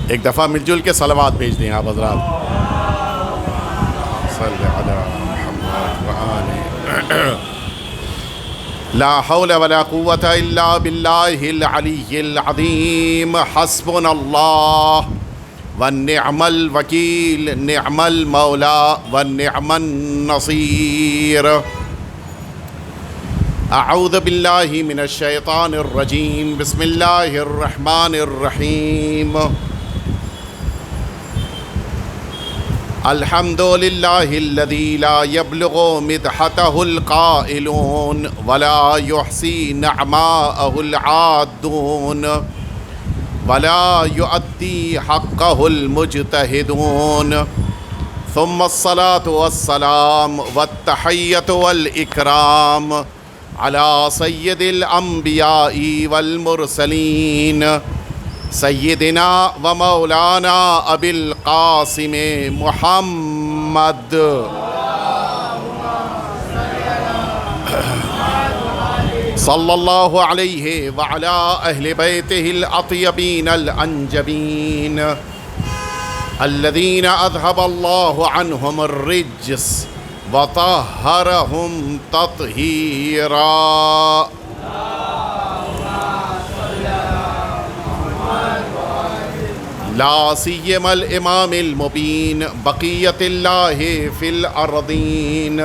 ایک دفعہ مل جل کے صلوات بھیج دیں آپ حضرات. صلی علی محمد وآلہ. لا حول ولا قوة الا باللہ العلی العظیم. حسبنا اللہ ونعم الوکیل نعم المولا ونعم النصیر. اعوذ باللہ من الشیطان الرجیم. بسم اللہ الرحمن الرحیم. الحمد للہ الذی لا یبلغ مدحتہ القائلون ولا یحصی نعماءہ العادون ولا یؤدی حقہ المجتہدون. ثم الصلاة والسلام والتحیۃ والاکرام علی سید الانبیاء والمرسلین سیدنا و مولانا ابی القاسم محمد. صلی اللہ علیہ وعلی اہل بیتہ الاطیبین الانجبین الذین اذہب اللہ عنہم الرجس وطہرہم تطہیرا. لا سیما الامام المبین بقیت اللہ فی الارضین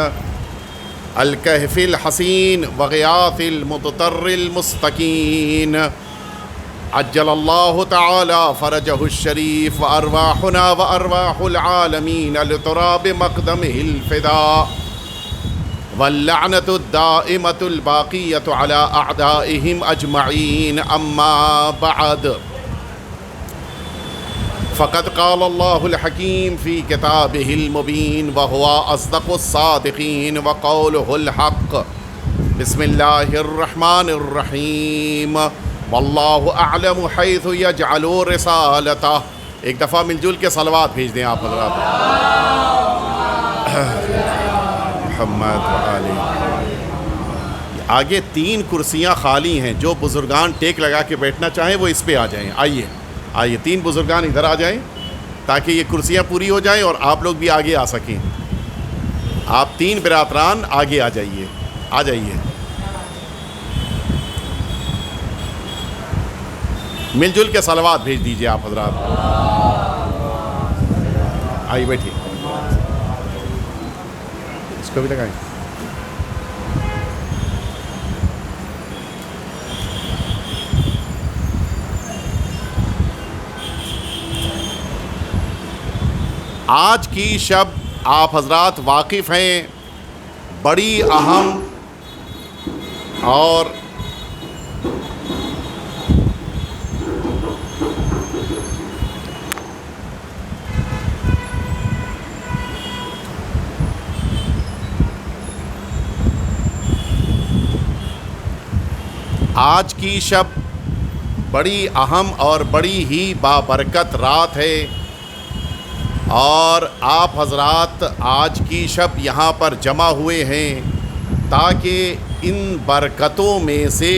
الکہف الحسین وغیاث المضطر المستکین عجل اللہ تعالی فرجہ الشریف وارواحنا وارواح العالمین لتراب مقدمہ الفداء واللعنۃ الدائمۃ الباقیۃ علی اعدائہم اجمعین. اما بعد فقد قال اللہ الحکیم فی کتابہ المبین وہو اصدق الصادقین وقولہ الحق. بسم اللہ الرحمن الرحیم. واللہ اعلم حیث یجعل رسالتہ. ایک دفعہ مل جل کے صلوات بھیج دیں آپ حضرات. محمد وآلہ. آگے 3 کرسیاں خالی ہیں. جو بزرگان ٹیک لگا کے بیٹھنا چاہیں وہ اس پہ آ جائیں. آئیے 3 بزرگان ادھر آ جائیں تاکہ یہ کرسیاں پوری ہو جائیں اور آپ لوگ بھی آگے آ سکیں. آپ 3 برادران آگے آ جائیے. مل جل کے صلوات بھیج دیجئے آپ حضرات. آئیے بیٹھیے. اس کو بھی لگائیں. آج کی شب آپ حضرات واقف ہیں بڑی اہم اور آج کی شب بڑی اہم اور بڑی ہی بابرکت رات ہے اور آپ حضرات آج کی شب یہاں پر جمع ہوئے ہیں تاکہ ان برکتوں میں سے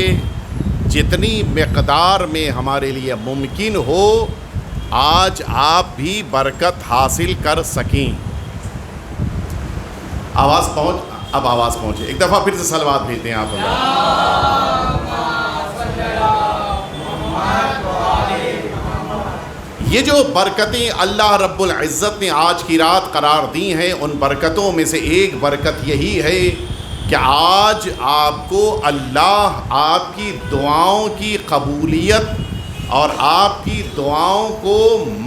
جتنی مقدار میں ہمارے لیے ممکن ہو آج آپ بھی برکت حاصل کر سکیں. آواز پہنچے. ایک دفعہ پھر سے صلوات بھیجتے ہیں آپ حضرات. یہ جو برکتیں اللہ رب العزت نے آج کی رات قرار دی ہیں ان برکتوں میں سے ایک برکت یہی ہے کہ آج آپ کو اللہ آپ کی دعاؤں کی قبولیت اور آپ کی دعاؤں کو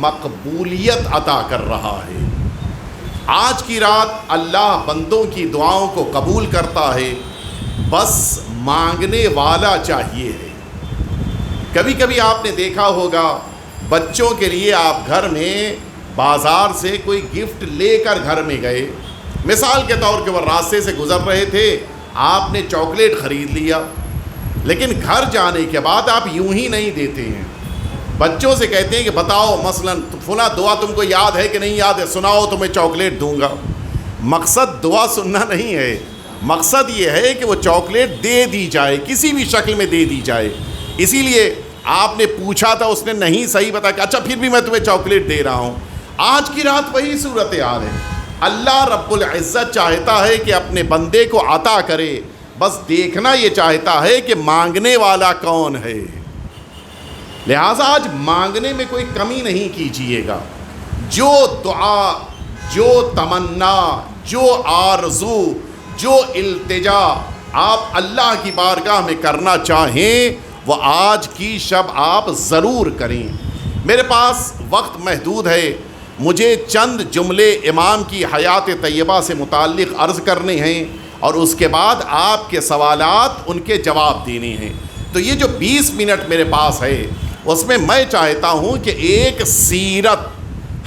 مقبولیت عطا کر رہا ہے. آج کی رات اللہ بندوں کی دعاؤں کو قبول کرتا ہے، بس مانگنے والا چاہیے ہے. کبھی کبھی آپ نے دیکھا ہوگا بچوں کے لیے آپ گھر میں بازار سے کوئی گفٹ لے کر گھر میں گئے، مثال کے طور کے وہ راستے سے گزر رہے تھے، آپ نے چاکلیٹ خرید لیا، لیکن گھر جانے کے بعد آپ یوں ہی نہیں دیتے ہیں. بچوں سے کہتے ہیں کہ بتاؤ مثلا فلاں دعا تم کو یاد ہے کہ نہیں یاد ہے، سناؤ تمہیں چاکلیٹ دوں گا. مقصد دعا سننا نہیں ہے، مقصد یہ ہے کہ وہ چاکلیٹ دے دی جائے، کسی بھی شکل میں دے دی جائے. اسی لیے آپ نے پوچھا تھا، اس نے نہیں صحیح بتایا کہ اچھا پھر بھی میں تمہیں چاکلیٹ دے رہا ہوں. آج کی رات وہی صورتحال ہے. اللہ رب العزت چاہتا ہے کہ اپنے بندے کو عطا کرے، بس دیکھنا یہ چاہتا ہے کہ مانگنے والا کون ہے. لہٰذا آج مانگنے میں کوئی کمی نہیں کیجیے گا. جو دعا، جو تمنا، جو آرزو، جو التجا آپ اللہ کی بارگاہ میں کرنا چاہیں وہ آج کی شب آپ ضرور کریں. میرے پاس وقت محدود ہے، مجھے چند جملے امام کی حیات طیبہ سے متعلق عرض کرنے ہیں اور اس کے بعد آپ کے سوالات ان کے جواب دینے ہیں. تو یہ جو 20 منٹ میرے پاس ہے اس میں میں چاہتا ہوں کہ ایک سیرت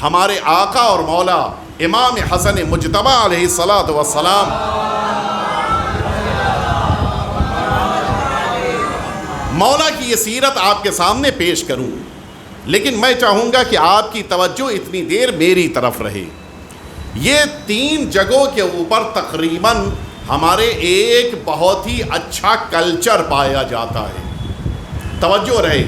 ہمارے آقا اور مولا امام حسن مجتبی علیہ الصلاۃ والسلام مولا کی یہ سیرت آپ کے سامنے پیش کروں. لیکن میں چاہوں گا کہ آپ کی توجہ اتنی دیر میری طرف رہے. یہ 3 جگہوں کے اوپر تقریباً ہمارے ایک بہت ہی اچھا کلچر پایا جاتا ہے. توجہ رہے،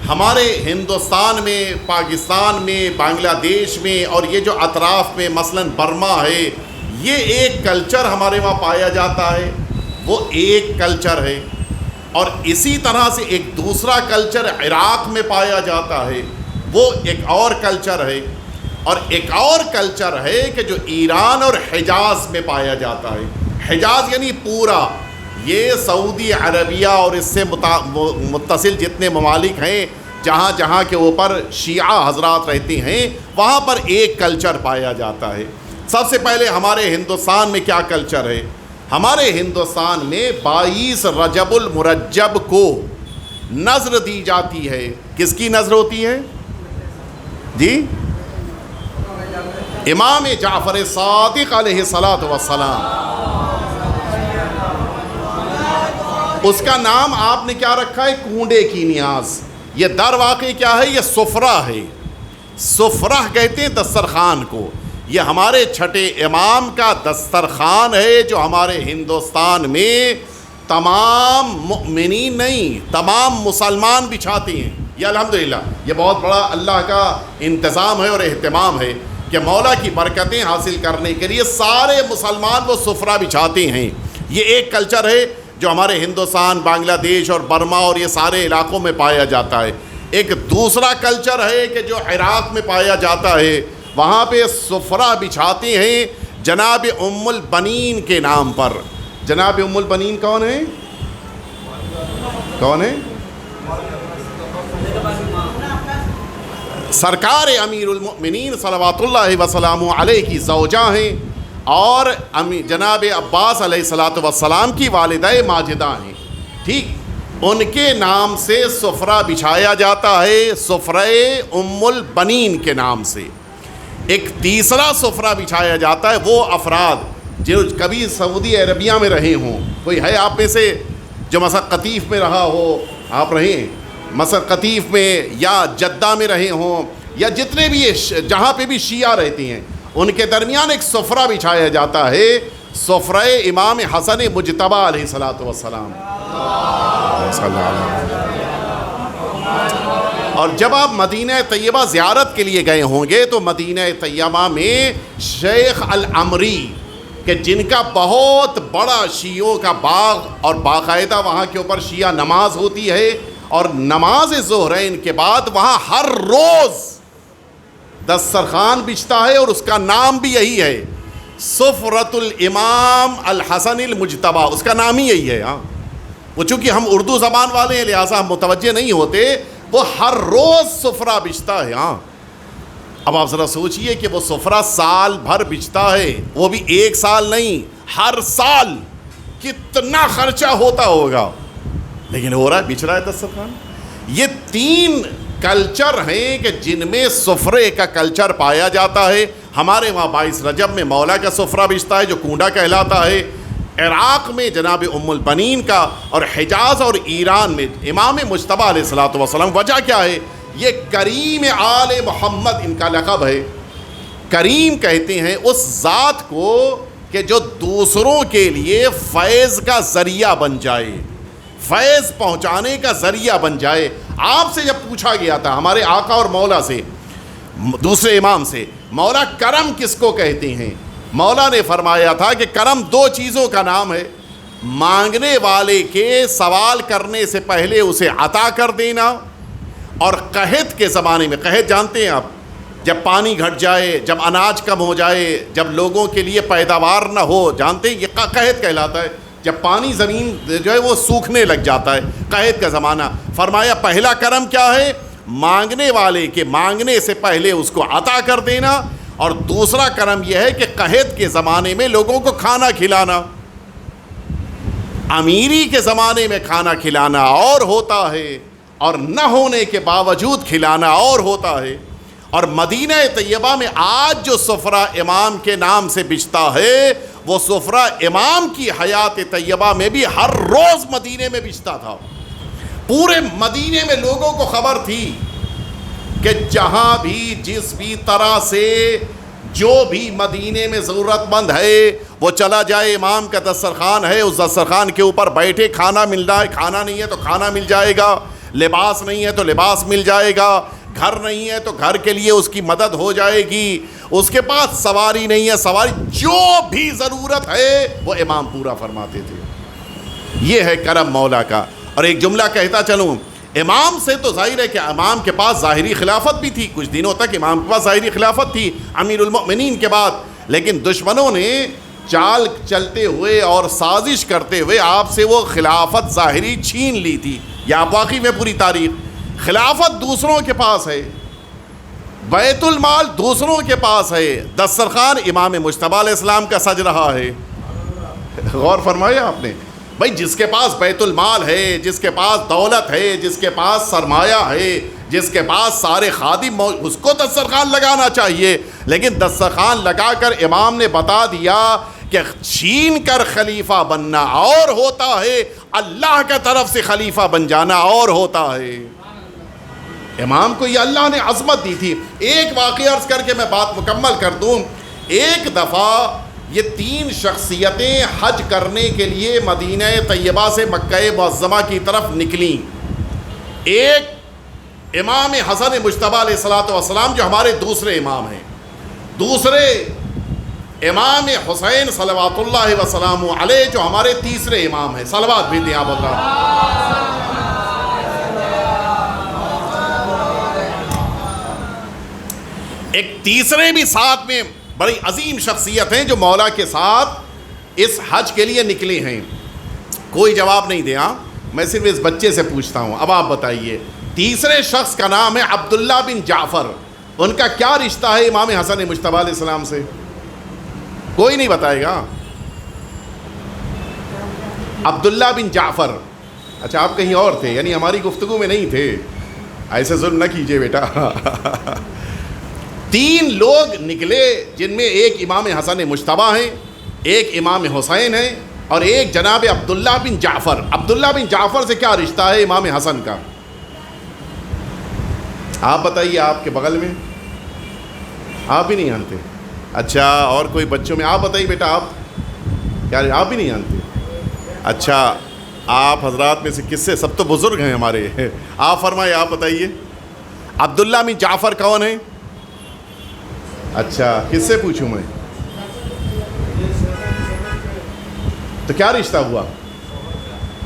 ہمارے ہندوستان میں، پاکستان میں، بنگلہ دیش میں اور یہ جو اطراف میں مثلاً برما ہے، یہ ایک کلچر ہمارے وہاں پایا جاتا ہے، وہ ایک کلچر ہے. اور اسی طرح سے ایک دوسرا کلچر عراق میں پایا جاتا ہے، وہ ایک اور کلچر ہے. اور ایک اور کلچر ہے کہ جو ایران اور حجاز میں پایا جاتا ہے. حجاز یعنی پورا یہ سعودی عربیہ اور اس سے متصل جتنے ممالک ہیں جہاں جہاں کے اوپر شیعہ حضرات رہتے ہیں، وہاں پر ایک کلچر پایا جاتا ہے. سب سے پہلے ہمارے ہندوستان میں کیا کلچر ہے؟ ہمارے ہندوستان میں 22 رجب المرجب کو نذر دی جاتی ہے. کس کی نذر ہوتی ہے جی؟ امام جعفر صادق علیہ الصلاۃ والسلام. اس کا نام آپ نے کیا رکھا ہے؟ کونڈے کی نیاز. یہ در واقع کیا ہے؟ یہ سفرہ ہے. سفرہ کہتے ہیں دسترخوان کو. یہ ہمارے چھٹے امام کا دسترخوان ہے جو ہمارے ہندوستان میں تمام مؤمنین نہیں، تمام مسلمان بچھاتے ہیں. یہ الحمدللہ یہ بہت بڑا اللہ کا انتظام ہے اور اہتمام ہے کہ مولا کی برکتیں حاصل کرنے کے لیے سارے مسلمان وہ سفرہ بچھاتے ہیں. یہ ایک کلچر ہے جو ہمارے ہندوستان، بنگلہ دیش اور برما اور یہ سارے علاقوں میں پایا جاتا ہے. ایک دوسرا کلچر ہے کہ جو عراق میں پایا جاتا ہے، وہاں پہ سفرہ بچھاتے ہیں جناب ام البنین کے نام پر. جناب ام البنین کون ہے؟ کون ہے؟ سرکار امیر المؤمنین صلوات اللہ وسلامہ علیہ کی زوجہ ہیں اور جناب عباس علیہ الصلاۃ والسلام کی والدہ ماجدہ ہیں. ٹھیک، ان کے نام سے سفرہ بچھایا جاتا ہے، سفرہ ام البنین کے نام سے. ایک تیسرا سفرہ بچھایا جاتا ہے وہ افراد جو کبھی سعودی عربیہ میں رہے ہوں. کوئی ہے آپ میں سے جو مثلا قطیف میں رہا ہو؟ آپ رہیں مثلا قطیف میں یا جدہ میں رہے ہوں، یا جتنے بھی جہاں پہ بھی شیعہ رہتے ہیں ان کے درمیان ایک سفرہ بچھایا جاتا ہے، سفرہ امام حسن مجتبی علیہ الصلاۃ والسلام. اور جب آپ مدینہ طیبہ زیارت کے لیے گئے ہوں گے تو مدینہ طیبہ میں شیخ العمری کہ جن کا بہت بڑا شیعوں کا باغ اور باقاعدہ وہاں کے اوپر شیعہ نماز ہوتی ہے، اور نماز ظہرین کے بعد وہاں ہر روز دسترخوان بچھتا ہے اور اس کا نام بھی یہی ہے، سفرۃ الامام الحسن المجتبی. اس کا نام ہی یہی ہے. ہاں، وہ چونکہ ہم اردو زبان والے ہیں لہٰذا ہم متوجہ نہیں ہوتے، وہ ہر روز سفرہ بچھتا ہے. ہاں، اب آپ ذرا سوچئے کہ وہ سفرہ سال بھر بچھتا ہے، وہ بھی ایک سال نہیں، ہر سال کتنا خرچہ ہوتا ہوگا، لیکن ہو رہا ہے، بچھ رہا ہے دسترخوان. یہ 3 کلچر ہیں کہ جن میں سفرے کا کلچر پایا جاتا ہے. ہمارے وہاں 22 رجب میں مولا کا سفرہ بچھتا ہے جو کونڈا کہلاتا ہے. عراق میں جناب ام البنین کا، اور حجاز اور ایران میں امام مجتبی علیہ الصلاۃ والسلام. وجہ کیا ہے؟ یہ کریم آل محمد ان کا لقب ہے. کریم کہتے ہیں اس ذات کو کہ کہ جو دوسروں کے لیے فیض کا ذریعہ بن جائے، فیض پہنچانے کا ذریعہ بن جائے. آپ سے جب پوچھا گیا تھا ہمارے آقا اور مولا سے، دوسرے امام سے، مولا کرم کس کو کہتے ہیں؟ مولا نے فرمایا تھا کہ کرم دو چیزوں کا نام ہے، مانگنے والے کے سوال کرنے سے پہلے اسے عطا کر دینا، اور قحط کے زمانے میں، قحط جانتے ہیں آپ، جب پانی گھٹ جائے، جب اناج کم ہو جائے، جب لوگوں کے لیے پیداوار نہ ہو، جانتے ہیں یہ قحط کہلاتا ہے، جب پانی زمین جو ہے وہ سوکھنے لگ جاتا ہے، قحط کا زمانہ. فرمایا پہلا کرم کیا ہے؟ مانگنے والے کے مانگنے سے پہلے اس کو عطا کر دینا، اور دوسرا کرم یہ ہے کہ قحط کے زمانے میں لوگوں کو کھانا کھلانا. امیری کے زمانے میں کھانا کھلانا اور ہوتا ہے، اور نہ ہونے کے باوجود کھلانا اور ہوتا ہے. اور مدینہ طیبہ میں آج جو سفرہ امام کے نام سے بچتا ہے، وہ سفرہ امام کی حیات طیبہ میں بھی ہر روز مدینے میں بچتا تھا. پورے مدینے میں لوگوں کو خبر تھی کہ جہاں بھی جس بھی طرح سے جو بھی مدینے میں ضرورت مند ہے وہ چلا جائے، امام کا دسترخوان ہے، اس دسترخوان کے اوپر بیٹھے، کھانا مل رہا ہے، کھانا نہیں ہے تو کھانا مل جائے گا، لباس نہیں ہے تو لباس مل جائے گا، گھر نہیں ہے تو گھر کے لیے اس کی مدد ہو جائے گی، اس کے پاس سواری نہیں ہے، سواری، جو بھی ضرورت ہے وہ امام پورا فرماتے تھے. یہ ہے کرم مولا کا. اور ایک جملہ کہتا چلوں، امام سے تو ظاہر ہے کہ امام کے پاس ظاہری خلافت بھی تھی، کچھ دنوں تک امام کے پاس ظاہری خلافت تھی امیر المؤمنین کے بعد، لیکن دشمنوں نے چال چلتے ہوئے اور سازش کرتے ہوئے آپ سے وہ خلافت ظاہری چھین لی تھی. یا آپ واقعی میں پوری تاریخ، خلافت دوسروں کے پاس ہے، بیت المال دوسروں کے پاس ہے، دسترخوان امام مجتبی علیہ السلام کا سج رہا ہے. غور فرمایا آپ نے؟ بھائی جس کے پاس بیت المال ہے، جس کے پاس دولت ہے، جس کے پاس سرمایہ ہے، جس کے پاس سارے خادم، اس کو دسترخوان لگانا چاہیے. لیکن دسترخوان لگا کر امام نے بتا دیا کہ چھین کر خلیفہ بننا اور ہوتا ہے، اللہ کی طرف سے خلیفہ بن جانا اور ہوتا ہے. امام کو یہ اللہ نے عظمت دی تھی. ایک واقعہ عرض کر کے میں بات مکمل کر دوں. ایک دفعہ یہ تین شخصیتیں حج کرنے کے لیے مدینہ طیبہ سے مکہ معظمہ کی طرف نکلیں. ایک امام حسن مجتبی علیہ السلام جو ہمارے دوسرے امام ہیں، دوسرے امام حسین صلوات اللہ وسلام علیہ جو ہمارے تیسرے امام ہیں. صلوات بھی دیں آپ اللہ. ایک تیسرے بھی ساتھ میں بڑی عظیم شخصیت ہیں جو مولا کے ساتھ اس حج کے لیے نکلے ہیں. کوئی جواب نہیں دیا، میں صرف اس بچے سے پوچھتا ہوں. اب آپ بتائیے، تیسرے شخص کا نام ہے عبداللہ بن جعفر. ان کا کیا رشتہ ہے امام حسن مجتبی علیہ السلام سے؟ کوئی نہیں بتائے گا. عبداللہ بن جعفر. اچھا آپ کہیں اور تھے، یعنی ہماری گفتگو میں نہیں تھے. ایسے ظلم نہ کیجئے بیٹا. تین لوگ نکلے جن میں ایک امام حسن مجتبی ہیں، ایک امام حسین ہیں، اور ایک جناب عبداللہ بن جعفر. عبداللہ بن جعفر سے کیا رشتہ ہے امام حسن کا؟ آپ بتائیے. آپ کے بغل میں آپ بھی نہیں جانتے؟ اچھا اور کوئی بچوں میں؟ آپ بتائیے بیٹا. آپ کیا آپ بھی نہیں جانتے؟ اچھا آپ حضرات میں سے کس سے؟ سب تو بزرگ ہیں ہمارے. آپ فرمائے، آپ بتائیے. عبداللہ بن جعفر کون ہے؟ اچھا کس سے پوچھوں میں؟ تو کیا رشتہ ہوا؟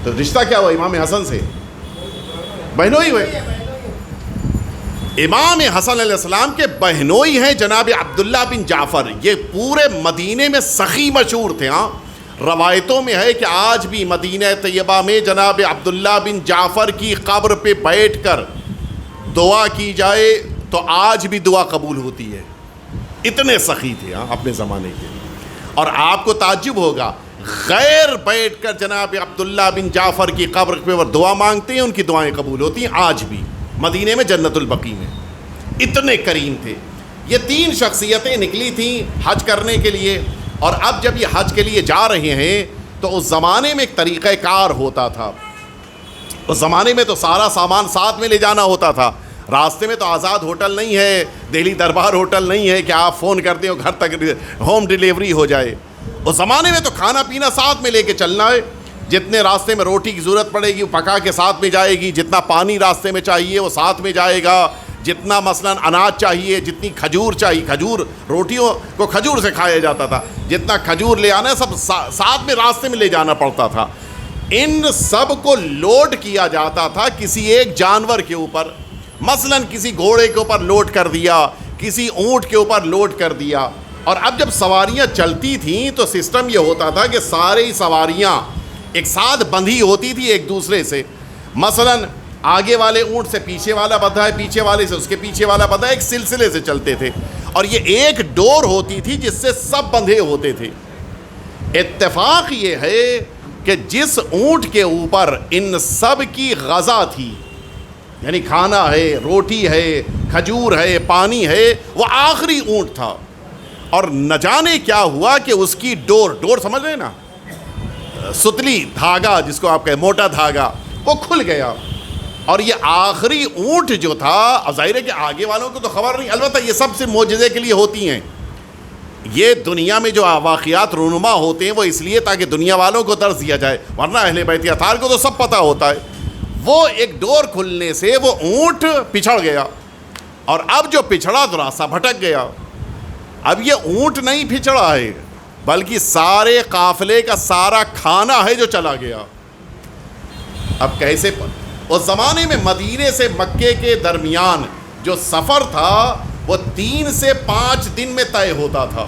تو رشتہ کیا ہوا امام حسن سے؟ بہنوئی ہوئے. امام حسن علیہ السلام کے بہنوئی ہیں جناب عبداللہ بن جعفر. یہ پورے مدینے میں سخی مشہور تھے. ہاں روایتوں میں ہے کہ آج بھی مدینہ طیبہ میں جناب عبداللہ بن جعفر کی قبر پہ بیٹھ کر دعا کی جائے تو آج بھی دعا قبول ہوتی ہے. اتنے سخی تھے اپنے زمانے کے. اور آپ کو تعجب ہوگا، غیر بیٹھ کر جناب عبداللہ بن جعفر کی قبر پہ وہ دعا مانگتے ہیں، ان کی دعائیں قبول ہوتی ہیں آج بھی مدینے میں جنت البقیع میں. اتنے کریم تھے. یہ تین شخصیتیں نکلی تھیں حج کرنے کے لیے. اور اب جب یہ حج کے لیے جا رہے ہیں تو اس زمانے میں ایک طریقہ کار ہوتا تھا. اس زمانے میں تو سارا سامان ساتھ میں لے جانا ہوتا تھا. راستے میں تو آزاد ہوٹل نہیں ہے، دہلی دربار ہوٹل نہیں ہے کہ آپ فون کرتے ہو گھر تک ہوم ڈیلیوری ہو جائے. اس زمانے میں تو کھانا پینا ساتھ میں لے کے چلنا ہے، جتنے راستے میں روٹی کی ضرورت پڑے گی وہ پکا کے ساتھ میں جائے گی، جتنا پانی راستے میں چاہیے وہ ساتھ میں جائے گا، جتنا مثلا اناج چاہیے، جتنی کھجور چاہیے، کھجور روٹیوں کو کھجور سے کھایا جاتا تھا، جتنا کھجور لے آنا ہے سب ساتھ میں راستے میں لے جانا پڑتا تھا۔ ان سب کو لوڈ کیا جاتا تھا کسی ایک جانور کے اوپر، مثلا کسی گھوڑے کے اوپر لوڈ کر دیا، کسی اونٹ کے اوپر لوڈ کر دیا۔ اور اب جب سواریاں چلتی تھیں تو سسٹم یہ ہوتا تھا کہ سارے سواریاں ایک ساتھ بندھی ہوتی تھی ایک دوسرے سے، مثلا آگے والے اونٹ سے پیچھے والا بندھا ہے، پیچھے والے سے اس کے پیچھے والا بندھا ہے، ایک سلسلے سے چلتے تھے، اور یہ ایک ڈور ہوتی تھی جس سے سب بندھے ہوتے تھے۔ اتفاق یہ ہے کہ جس اونٹ کے اوپر ان سب کی غذا تھی، یعنی کھانا ہے، روٹی ہے، کھجور ہے، پانی ہے، وہ آخری اونٹ تھا، اور نہ جانے کیا ہوا کہ اس کی ڈور سمجھ رہے نا، ستلی دھاگا جس کو آپ کہیں، موٹا دھاگا، وہ کھل گیا، اور یہ آخری اونٹ جو تھا، اب ظاہر ہے کہ آگے والوں کو تو خبر نہیں، البتہ یہ سب سے معجزے کے لیے ہوتی ہیں، یہ دنیا میں جو واقعات رونما ہوتے ہیں وہ اس لیے تاکہ دنیا والوں کو درس دیا جائے، ورنہ اہل بیت اطہار کو تو سب پتہ ہوتا ہے۔ وہ ایک ڈور کھلنے سے وہ اونٹ پچھڑ گیا، اور اب جو پچھڑا تو راستہ بھٹک گیا۔ اب یہ اونٹ نہیں پچھڑا ہے، بلکہ سارے قافلے کا سارا کھانا ہے جو چلا گیا۔ اب کیسے اس زمانے میں مدینے سے مکے کے درمیان جو سفر تھا وہ 3 سے 5 دن میں طے ہوتا تھا۔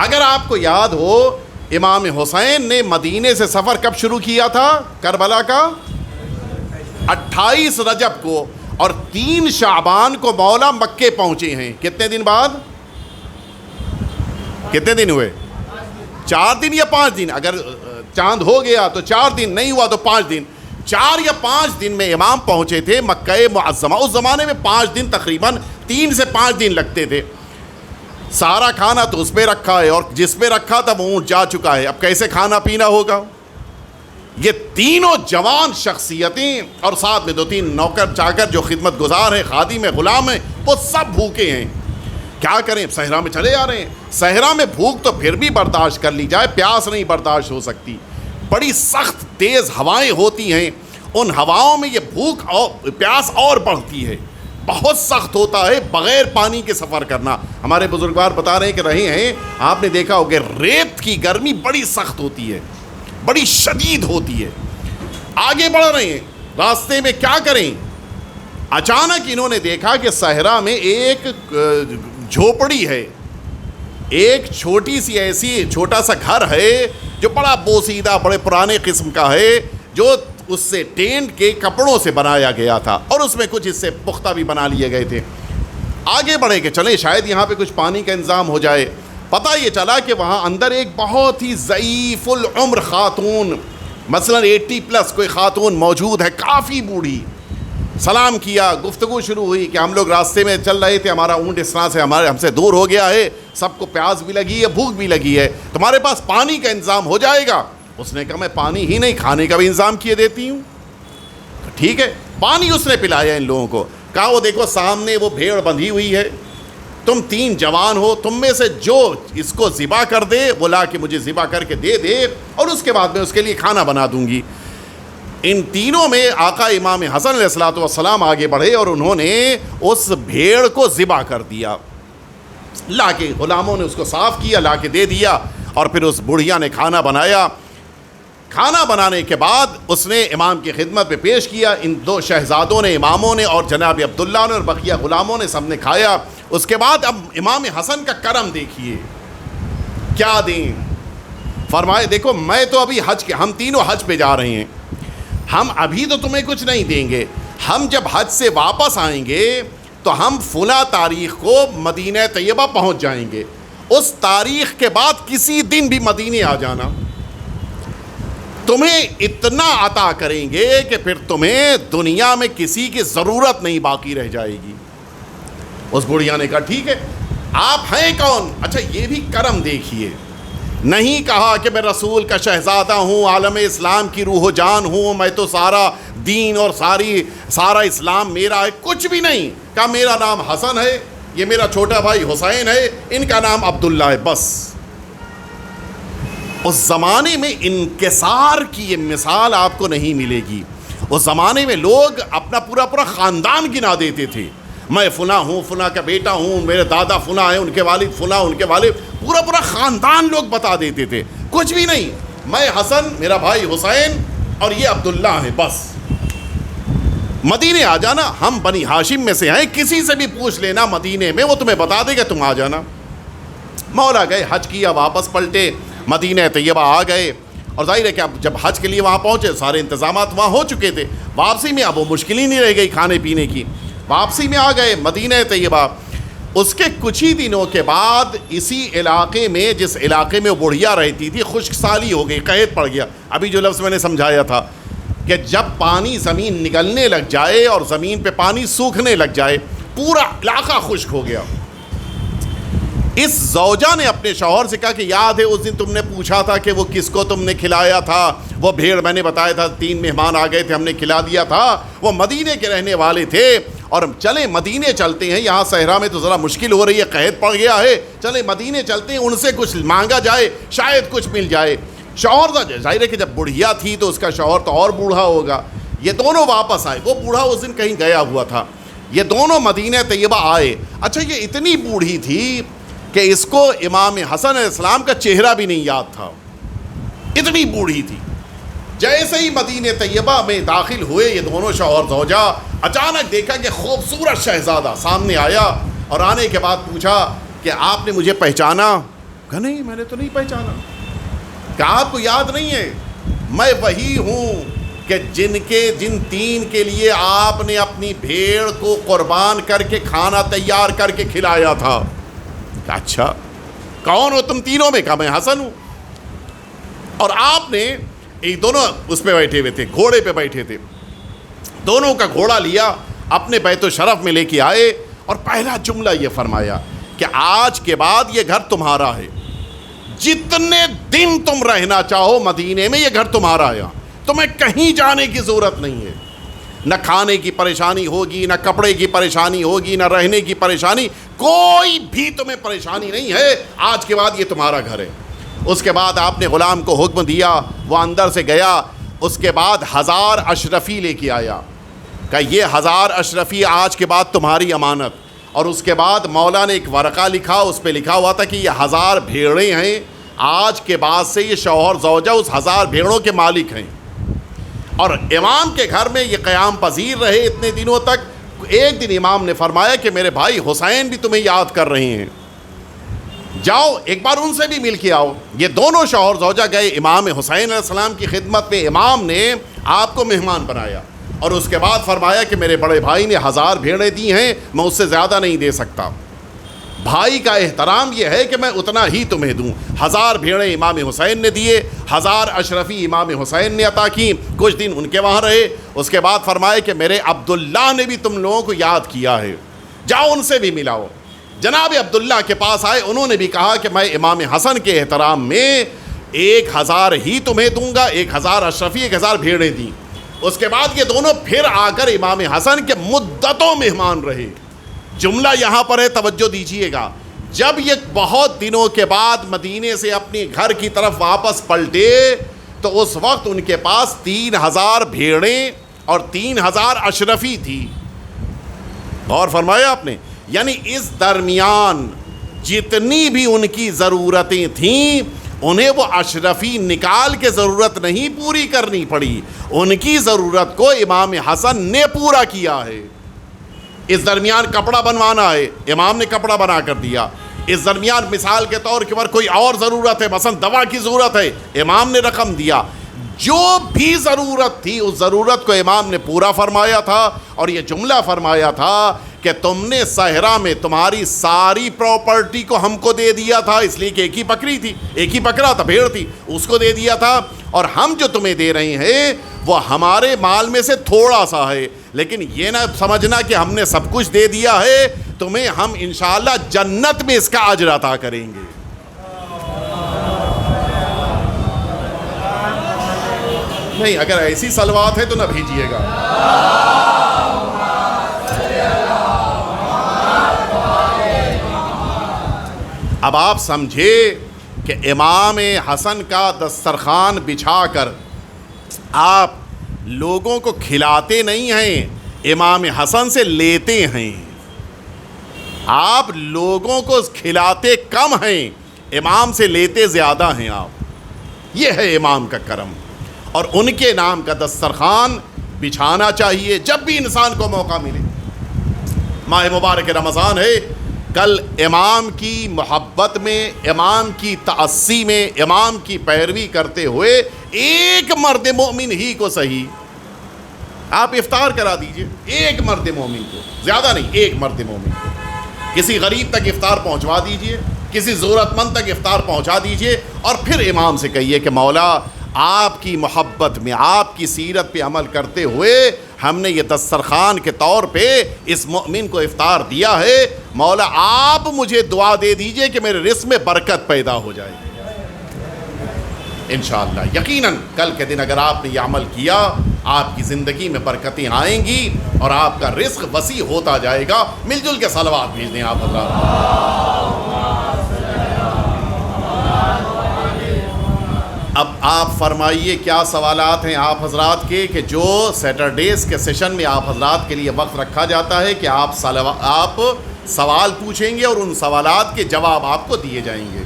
اگر آپ کو یاد ہو، امام حسین نے مدینے سے سفر کب شروع کیا تھا؟ کربلا کا 28 رجب کو، اور 3 شعبان کو مولا مکے پہنچے ہیں۔ کتنے دن بعد؟ کتنے دن ہوئے؟ 4 دن یا 5 دن؟ اگر چاند ہو گیا تو 4 دن، نہیں ہوا تو 5 دن۔ 4 یا 5 دن میں امام پہنچے تھے مکہ معظمہ۔ اس زمانے میں 5 دن تقریباً 3 سے 5 دن لگتے تھے۔ سارا کھانا تو اس پہ رکھا ہے، اور جس پہ رکھا تھا وہ اونٹ جا چکا ہے، اب کیسے کھانا پینا ہوگا؟ یہ تینوں جوان شخصیتیں اور ساتھ میں 2-3 نوکر چاکر جو خدمت گزار ہیں، خادم ہیں، غلام ہیں، وہ سب بھوکے ہیں۔ کیا کریں؟ صحرا میں چلے آ رہے ہیں۔ صحرا میں بھوک تو پھر بھی برداشت کر لی جائے، پیاس نہیں برداشت ہو سکتی۔ بڑی سخت تیز ہوائیں ہوتی ہیں، ان ہواؤں میں یہ بھوک اور پیاس اور بڑھتی ہے، بہت سخت ہوتا ہے بغیر پانی کے سفر کرنا۔ ہمارے بزرگوار بتا رہے ہیں کہ رہے ہیں، آپ نے دیکھا ہوگا ریت کی گرمی بڑی سخت ہوتی ہے، بڑی شدید ہوتی ہے۔ آگے بڑھ رہے ہیں، راستے میں کیا کریں؟ اچانک انہوں نے دیکھا کہ صحرا میں ایک جھوپڑی ہے، ایک چھوٹی سی ایسی چھوٹا سا گھر ہے جو بڑا بوسیدہ، بڑے پرانے قسم کا ہے، جو اس سے ٹینٹ کے کپڑوں سے بنایا گیا تھا، اور اس میں کچھ حصے پختہ بھی بنا لیے گئے تھے۔ آگے بڑھے کہ چلیں شاید یہاں پہ کچھ پانی کا انتظام ہو جائے۔ پتہ یہ چلا کہ وہاں اندر ایک بہت ہی ضعیف العمر خاتون، مثلا 80+ کوئی خاتون موجود ہے، کافی بوڑھی۔ سلام کیا، گفتگو شروع ہوئی کہ ہم لوگ راستے میں چل رہے تھے، ہمارا اونٹ اس طرح سے ہم سے دور ہو گیا ہے، سب کو پیاس بھی لگی ہے، بھوک بھی لگی ہے، تمہارے پاس پانی کا انتظام ہو جائے گا؟ اس نے کہا میں پانی ہی نہیں، کھانے کا بھی انتظام کیے دیتی ہوں۔ ٹھیک ہے، پانی اس نے پلایا ان لوگوں کو۔ کہا وہ دیکھو سامنے وہ بھیڑ بندھی ہوئی ہے، تم 3 جوان ہو، تم میں سے جو اس کو ذبح کر دے وہ لا کے مجھے ذبح کر کے دے دے، اور اس کے بعد میں اس کے لیے کھانا بنا دوں گی۔ ان تینوں میں آقا امام حسن علیہ الصلوۃ والسلام آگے بڑھے اور انہوں نے اس بھیڑ کو ذبح کر دیا، لا کے غلاموں نے اس کو صاف کیا، لا کے دے دیا، اور پھر اس بڑھیا نے کھانا بنایا۔ کھانا بنانے کے بعد اس نے امام کی خدمت میں پیش کیا۔ ان 2 شہزادوں نے، اماموں نے، اور جناب عبداللہ نے اور بقیہ غلاموں نے، سب نے کھایا۔ اس کے بعد اب امام حسن کا کرم دیکھیے، کیا دیں؟ فرمائے دیکھو میں تو ابھی ہم تینوں حج پہ جا رہے ہیں، ہم ابھی تو تمہیں کچھ نہیں دیں گے، ہم جب حج سے واپس آئیں گے تو ہم فلاں تاریخ کو مدینہ طیبہ پہنچ جائیں گے، اس تاریخ کے بعد کسی دن بھی مدینے آ جانا، تمہیں اتنا عطا کریں گے کہ پھر تمہیں دنیا میں کسی کی ضرورت نہیں باقی رہ جائے گی۔ اس بڑھیا نے کہا ٹھیک ہے، آپ ہیں کون؟ اچھا یہ بھی کرم دیکھیے، نہیں کہا کہ میں رسول کا شہزادہ ہوں، عالم اسلام کی روح و جان ہوں، میں تو سارا دین اور سارا اسلام میرا ہے، کچھ بھی نہیں کہا میرا نام حسن ہے، یہ میرا چھوٹا بھائی حسین ہے، ان کا نام عبداللہ ہے، بس اس زمانے میں انکسار کی یہ مثال آپ کو نہیں ملے گی. اس زمانے میں لوگ اپنا پورا خاندان گنا دیتے تھے. میں فلاں ہوں، فلاں کا بیٹا ہوں، میرے دادا فلاں ہیں، ان کے والد فلاں، ان کے والد، پورا خاندان لوگ بتا دیتے تھے. کچھ بھی نہیں، میں حسن، میرا بھائی حسین اور یہ عبداللہ ہیں، بس. مدینے آ جانا، ہم بنی ہاشم میں سے ہیں، کسی سے بھی پوچھ لینا مدینے میں، وہ تمہیں بتا دے گا، تم آ جانا. مولا گئے، حج کیا، واپس پلٹے، مدینہ طیبہ آ گئے. اور ظاہر ہے کہ اب جب حج کے لیے وہاں پہنچے، سارے انتظامات وہاں ہو چکے تھے. واپسی میں اب وہ مشکل ہی نہیں رہ گئی کھانے پینے کی. واپسی میں آ گئے مدینہ طیبہ. اس کے کچھ ہی دنوں کے بعد اسی علاقے میں، جس علاقے میں وہ بڑھیا رہتی تھی، خشک سالی ہو گئی، قحط پڑ گیا. ابھی جو لفظ میں نے سمجھایا تھا کہ جب پانی زمین نگلنے لگ جائے اور زمین پہ پانی سوکھنے لگ جائے، پورا علاقہ خشک ہو گیا. اس زوجہ نے اپنے شوہر سے کہا کہ یاد ہے اس دن تم نے پوچھا تھا کہ وہ کس کو تم نے کھلایا تھا؟ وہ بھیڑ میں نے بتایا تھا، 3 مہمان آ گئے تھے، ہم نے کھلا دیا تھا، وہ مدینے کے رہنے والے تھے. اور چلیں مدینے چلتے ہیں، یہاں صحرا میں تو ذرا مشکل ہو رہی ہے، قحط پڑ گیا ہے، چلیں مدینے چلتے ہیں، ان سے کچھ مانگا جائے، شاید کچھ مل جائے. شوہر ظاہر ہے کہ جب بڑھیا تھی تو اس کا شوہر تو اور بوڑھا ہوگا. یہ دونوں واپس آئے. وہ بوڑھا اس دن کہیں گیا ہوا تھا. یہ دونوں مدینہ طیبہ آئے. اچھا، یہ اتنی بوڑھی تھی کہ اس کو امام حسن علیہ السلام کا چہرہ بھی نہیں یاد تھا، اتنی بوڑھی تھی. جیسے ہی مدینہ طیبہ میں داخل ہوئے یہ دونوں شوہر زوجہ، اچانک دیکھا کہ خوبصورت شہزادہ سامنے آیا، اور آنے کے بعد پوچھا کہ آپ نے مجھے پہچانا؟ کہا نہیں، میں نے تو نہیں پہچانا. کہا آپ کو یاد نہیں ہے؟ میں وہی ہوں کہ جن 3 کے لیے آپ نے اپنی بھیڑ کو قربان کر کے کھانا تیار کر کے کھلایا تھا. اچھا، کون ہو تم تینوں میں؟ کہا میں حسن ہوں. اور آپ نے ایک دونوں اس پہ بیٹھے ہوئے تھے، گھوڑے پہ بیٹھے تھے، دونوں کا گھوڑا لیا، اپنے بیت الشرف میں لے کے آئے، اور پہلا جملہ یہ فرمایا کہ آج کے بعد یہ گھر تمہارا ہے، جتنے دن تم رہنا چاہو مدینے میں، یہ گھر تمہارا ہے، تمہیں کہیں جانے کی ضرورت نہیں ہے. نہ کھانے کی پریشانی ہوگی، نہ کپڑے کی پریشانی ہوگی، نہ رہنے کی پریشانی، کوئی بھی تمہیں پریشانی نہیں ہے. آج کے بعد یہ تمہارا گھر ہے. اس کے بعد آپ نے غلام کو حکم دیا، وہ اندر سے گیا. اس کے بعد 1000 اشرفی لے کے آیا، کہ یہ 1000 اشرفی آج کے بعد تمہاری امانت. اور اس کے بعد مولا نے ایک ورقہ لکھا، اس پہ لکھا ہوا تھا کہ یہ 1000 بھیڑیں ہیں، آج کے بعد سے یہ شوہر زوجہ اس 1000 بھیڑوں کے مالک ہیں. اور امام کے گھر میں یہ قیام پذیر رہے اتنے دنوں تک. ایک دن امام نے فرمایا کہ میرے بھائی حسین بھی تمہیں یاد کر رہے ہیں، جاؤ ایک بار ان سے بھی مل کے آؤ. یہ دونوں شوہر زوجہ گئے امام حسین علیہ السلام کی خدمت میں. امام نے آپ کو مہمان بنایا، اور اس کے بعد فرمایا کہ میرے بڑے بھائی نے 1000 بھیڑیں دی ہیں، میں اس سے زیادہ نہیں دے سکتا. بھائی کا احترام یہ ہے کہ میں اتنا ہی تمہیں دوں. 1000 بھیڑیں امام حسین نے دیے، 1000 اشرفی امام حسین نے عطا کی. کچھ دن ان کے وہاں رہے. اس کے بعد فرمایا کہ میرے عبداللہ نے بھی تم لوگوں کو یاد کیا ہے، جاؤ ان سے بھی ملاؤ. جناب عبداللہ کے پاس آئے، انہوں نے بھی کہا کہ میں امام حسن کے احترام میں 1000 ہی تمہیں دوں گا. 1000 اشرفی، 1000 بھیڑیں دیں. اس کے بعد یہ دونوں پھر آ کر امام حسن کے مدتوں مہمان رہے. جملہ یہاں پر ہے، توجہ دیجئے گا. جب یہ بہت دنوں کے بعد مدینے سے اپنی گھر کی طرف واپس پلٹے تو اس وقت ان کے پاس 3000 بھیڑیں اور 3000 اشرفی تھی. غور فرمایا آپ نے؟ یعنی اس درمیان جتنی بھی ان کی ضرورتیں تھیں، انہیں وہ اشرفی نکال کے ضرورت نہیں پوری کرنی پڑی، ان کی ضرورت کو امام حسن نے پورا کیا ہے. اس درمیان کپڑا بنوانا ہے، امام نے کپڑا بنا کر دیا. اس درمیان مثال کے طور پر کوئی اور ضرورت ہے، مثلا دوا کی ضرورت ہے، امام نے رقم دیا. جو بھی ضرورت تھی اس ضرورت کو امام نے پورا فرمایا تھا. اور یہ جملہ فرمایا تھا کہ تم نے صحرا میں تمہاری ساری پراپرٹی کو ہم کو دے دیا تھا، اس لیے کہ ایک ہی بکری تھی، ایک ہی بکرا تھا، بھیڑ تھی، اس کو دے دیا تھا. اور ہم جو تمہیں دے رہے ہیں وہ ہمارے مال میں سے تھوڑا سا ہے، لیکن یہ نہ سمجھنا کہ ہم نے سب کچھ دے دیا ہے. تمہیں ہم انشاءاللہ جنت میں اس کا اجر عطا کریں گے. نہیں، اگر ایسی صلوات ہے تو نہ بھیجیے گا. اب آپ سمجھے کہ امام حسن کا دسترخوان بچھا کر آپ لوگوں کو کھلاتے نہیں ہیں، امام حسن سے لیتے ہیں. آپ لوگوں کو کھلاتے کم ہیں، امام سے لیتے زیادہ ہیں آپ. یہ ہے امام کا کرم. اور ان کے نام کا دسترخوان بچھانا چاہیے جب بھی انسان کو موقع ملے. ماہ مبارک رمضان ہے، کل امام کی محبت میں، امام کی تعصی میں، امام کی پیروی کرتے ہوئے ایک مرد مومن ہی کو صحیح آپ افطار کرا دیجئے. ایک مرد مومن کو، زیادہ نہیں، ایک مرد مومن کو کسی غریب تک افطار پہنچوا دیجئے، کسی ضرورت مند تک افطار پہنچا دیجئے، اور پھر امام سے کہیے کہ مولا آپ کی محبت میں، آپ کی سیرت پہ عمل کرتے ہوئے ہم نے یہ دسترخوان کے طور پہ اس مؤمن کو افطار دیا ہے، مولا آپ مجھے دعا دے دیجئے کہ میرے رزق میں برکت پیدا ہو جائے. انشاءاللہ یقیناً کل کے دن اگر آپ نے یہ عمل کیا، آپ کی زندگی میں برکتیں آئیں گی اور آپ کا رزق وسیع ہوتا جائے گا. مل جل کے صلوات بھیج دیں آپ حضرات. اب آپ فرمائیے کیا سوالات ہیں آپ حضرات کے، کہ جو سیٹرڈیز کے سیشن میں آپ حضرات کے لیے وقت رکھا جاتا ہے کہ آپ سوال پوچھیں گے اور ان سوالات کے جواب آپ کو دیے جائیں گے.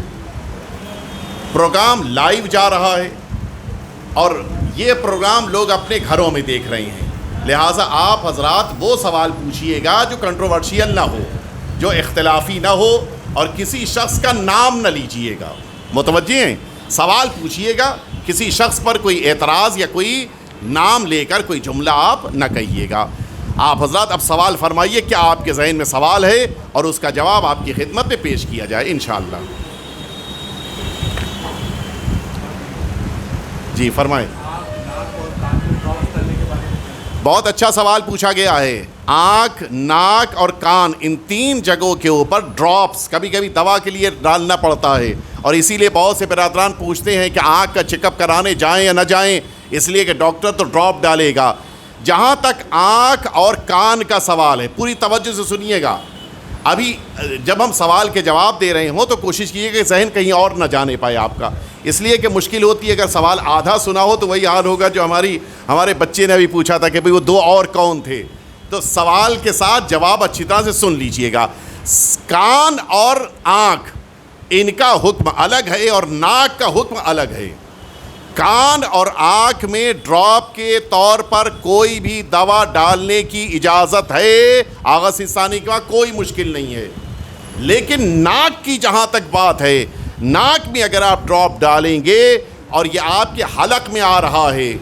پروگرام لائیو جا رہا ہے اور یہ پروگرام لوگ اپنے گھروں میں دیکھ رہے ہیں، لہٰذا آپ حضرات وہ سوال پوچھئے گا جو کنٹروورشیل نہ ہو، جو اختلافی نہ ہو، اور کسی شخص کا نام نہ لیجئے گا. متوجہ ہیں؟ سوال پوچھئے گا، کسی شخص پر کوئی اعتراض یا کوئی نام لے کر کوئی جملہ آپ نہ کہیے گا. آپ حضرات اب سوال فرمائیے، کیا آپ کے ذہن میں سوال ہے اور اس کا جواب آپ کی خدمت میں پیش کیا جائے انشاءاللہ. جی فرمائیں. بہت اچھا سوال پوچھا گیا ہے. آنکھ، ناک اور کان، ان تین جگہوں کے اوپر ڈراپس کبھی کبھی دوا کے لیے ڈالنا پڑتا ہے، اور اسی لیے بہت سے برادران پوچھتے ہیں کہ آنکھ کا چیک اپ کرانے جائیں یا نہ جائیں، اس لیے کہ ڈاکٹر تو ڈراپ ڈالے گا. جہاں تک آنکھ اور کان کا سوال ہے، پوری توجہ سے سنیے گا. ابھی جب ہم سوال کے جواب دے رہے ہوں تو کوشش کیجیے کہ ذہن کہیں اور نہ جانے پائے آپ کا، اس لیے کہ مشکل ہوتی ہے. اگر سوال آدھا سنا ہو تو وہی حال ہوگا جو ہمارے بچے نے ابھی پوچھا تھا کہ بھئی وہ دو اور کون تھے. تو سوال کے ساتھ جواب اچھی طرح سے سن لیجئے گا. کان اور آنکھ ان کا حکم الگ ہے اور ناک کا حکم الگ ہے. کان اور آنکھ میں ڈراپ کے طور پر کوئی بھی دوا ڈالنے کی اجازت ہے، آغا سستانی کا کوئی مشکل نہیں ہے. لیکن ناک کی جہاں تک بات ہے، ناک میں اگر آپ ڈراپ ڈالیں گے اور یہ آپ کے حلق میں آ رہا ہے،